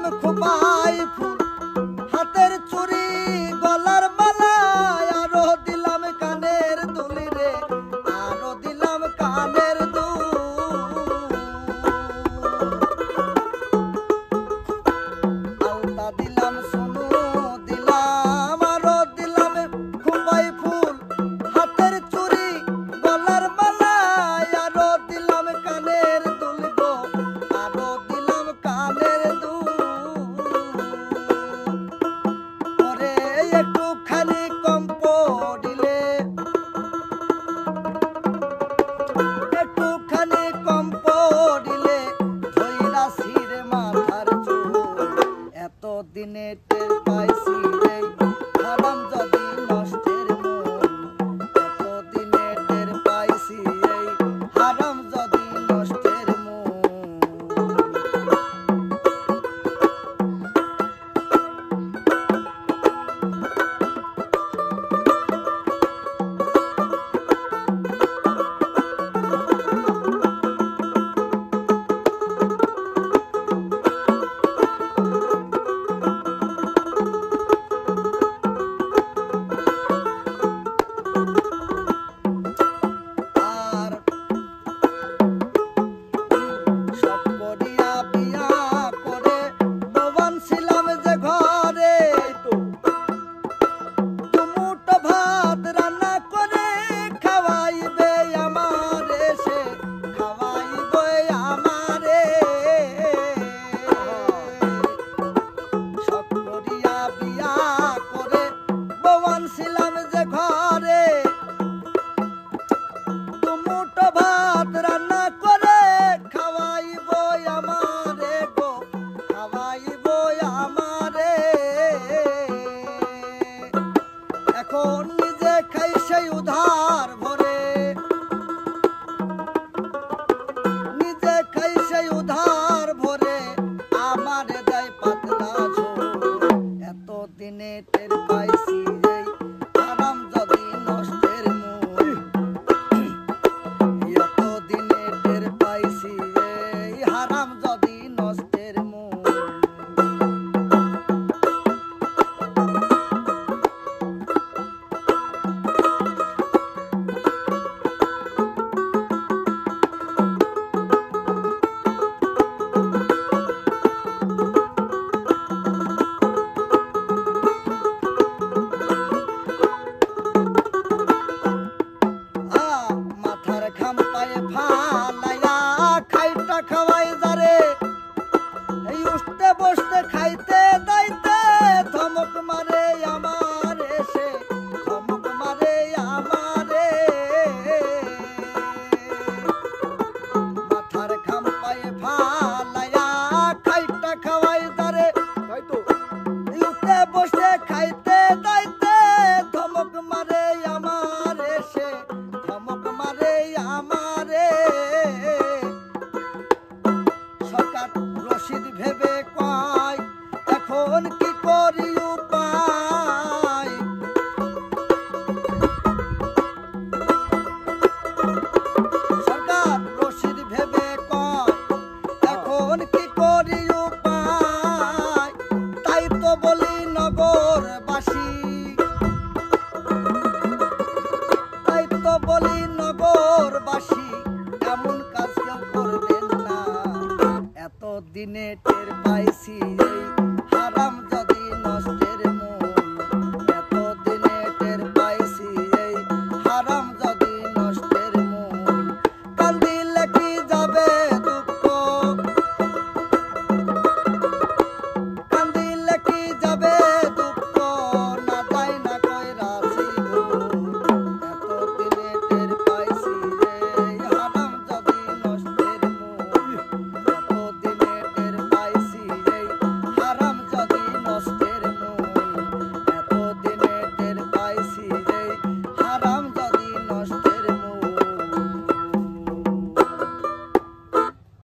দিলাম খোপায় ফুল হাতের চুড়ি গলার মালা আরো দিলাম কানের দুলি রে আরো দিলাম কানের দুল আলতা দিলাম সোনু দিলাম আরো দিলাম খোপায় ফুল হাতের চুড়ি গলার মালা আরো দিলাম কানের দুল গো আরো দিলাম কানের দুল ওরে একটুখানি কম পড়িলে ধইরা সিরে মাথার চুল এত দিনে টের পাইছি রে হারাম যদি নষ্টের মূল এত দিনে টের পাইছি রে হারাম যদি নষ্টের মূল ছিলাম যে ঘরে দুমুঠো ভাত রান্না করে খাওয়াইব আমারে গো খাওয়াইব আমারে এখন নিজে খাই সেই উধার ভরে নিজে খাই সেই উধার ভরে আমারে দেয় পাতলা ঝোল এত দিনে টের পাইছি হারাম যদি নষ্টের মূল এত দিনে টের পাইছি হারাম যদি নষ্টের মূল খাম পায়ে ফালাইয়া খাইটা খাওয়াই যারে এই উঠতে বসতে খাইতে দাইতে ধমক মারে আমার এসে ধমক মারে আমারে মাথার খাম পায়ে ফালাইয়া খাইটা খাওয়াই যারে তাইতো উঠতে বসতে খাইতে দাইতে ধমক মারে আমার এসে ধমক মারে আমারে সরকার রশিদ ভেবে কয় এখন